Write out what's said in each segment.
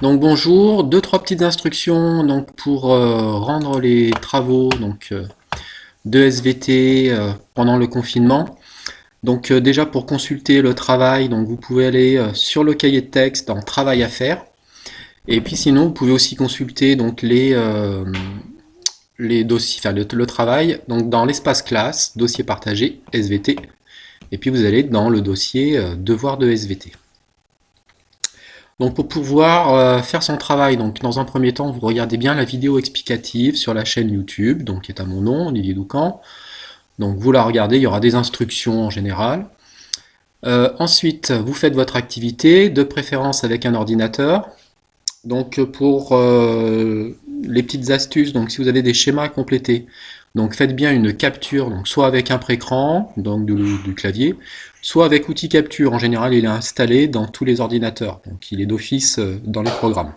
Donc bonjour, deux trois petites instructions donc pour rendre les travaux de SVT pendant le confinement. Donc déjà pour consulter le travail, donc vous pouvez aller sur le cahier de texte dans Travail à faire. Et puis sinon vous pouvez aussi consulter donc les dossiers, enfin le travail donc dans l'espace classe, dossier partagé SVT. Et puis vous allez dans le dossier devoir de SVT. Donc pour pouvoir faire son travail, donc dans un premier temps, vous regardez bien la vidéo explicative sur la chaîne YouTube, donc qui est à mon nom, Olivier Doucan. Donc vous la regardez, il y aura des instructions en général. Ensuite, vous faites votre activité, de préférence avec un ordinateur. Donc pour les petites astuces, donc si vous avez des schémas à compléter, donc faites bien une capture, donc soit avec un pré-écran, donc du clavier, soit avec outil capture. En général, il est installé dans tous les ordinateurs, donc il est d'office dans les programmes.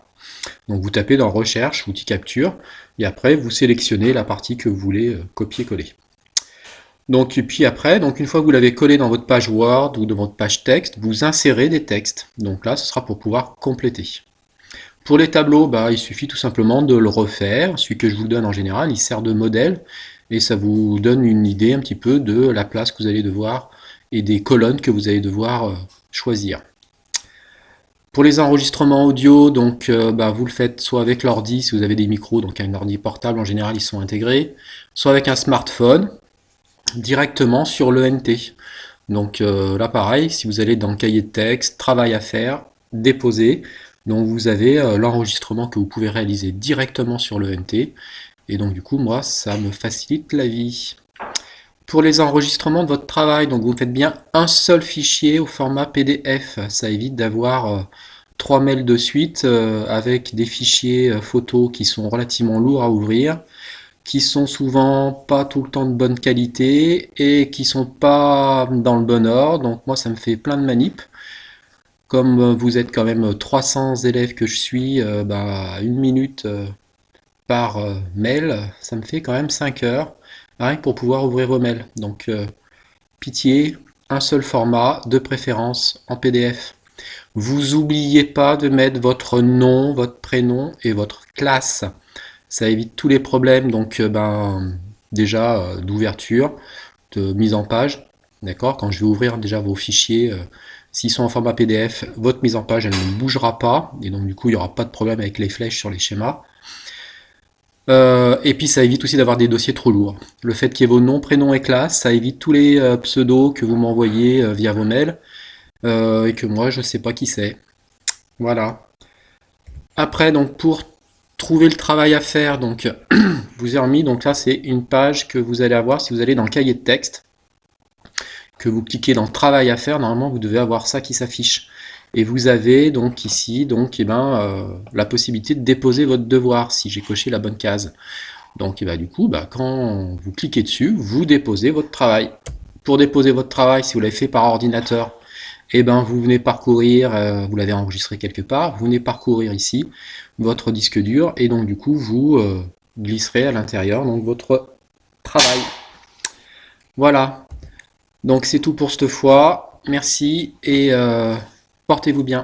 Donc vous tapez dans Recherche, outil capture, et après vous sélectionnez la partie que vous voulez copier-coller. Donc et puis après, donc une fois que vous l'avez collé dans votre page Word ou dans votre page texte, vous insérez des textes. Donc là, ce sera pour pouvoir compléter. Pour les tableaux, bah, il suffit tout simplement de le refaire. Celui que je vous donne en général, il sert de modèle et ça vous donne une idée un petit peu de la place que vous allez devoir et des colonnes que vous allez devoir choisir. Pour les enregistrements audio, donc bah, vous le faites soit avec l'ordi, si vous avez des micros, donc un ordi portable en général ils sont intégrés, soit avec un smartphone, directement sur l'ENT. Donc là pareil, si vous allez dans le cahier de texte, travail à faire, déposer, donc vous avez l'enregistrement que vous pouvez réaliser directement sur l'ENT. Et donc du coup, moi, ça me facilite la vie. Pour les enregistrements de votre travail, donc vous faites bien un seul fichier au format PDF. Ça évite d'avoir trois mails de suite avec des fichiers photos qui sont relativement lourds à ouvrir, qui sont souvent pas tout le temps de bonne qualité et qui sont pas dans le bon ordre. Donc moi, ça me fait plein de manips. Comme vous êtes quand même 300 élèves que je suis, bah, une minute par mail, ça me fait quand même 5 heures, rien que pour pouvoir ouvrir vos mails. Donc pitié, un seul format, de préférence en PDF. Vous oubliez pas de mettre votre nom, votre prénom et votre classe. Ça évite tous les problèmes, donc déjà d'ouverture, de mise en page. D'accord? Quand je vais ouvrir déjà vos fichiers, s'ils sont en format PDF, votre mise en page elle ne bougera pas, et donc du coup il n'y aura pas de problème avec les flèches sur les schémas. Et puis ça évite aussi d'avoir des dossiers trop lourds. Le fait qu'il y ait vos noms, prénoms et classes, ça évite tous les pseudos que vous m'envoyez via vos mails et que moi je sais pas qui c'est. Voilà. Après donc pour trouver le travail à faire, donc vous ai remis, donc là c'est une page que vous allez avoir si vous allez dans le cahier de texte, que vous cliquez dans travail à faire, normalement vous devez avoir ça qui s'affiche. Et vous avez donc ici donc, la possibilité de déposer votre devoir si j'ai coché la bonne case. Donc du coup, quand vous cliquez dessus, vous déposez votre travail. Pour déposer votre travail, si vous l'avez fait par ordinateur, vous venez parcourir, vous l'avez enregistré quelque part, vous venez parcourir ici votre disque dur et donc du coup vous glisserez à l'intérieur donc votre travail. Voilà. Donc c'est tout pour cette fois. Merci et portez-vous bien.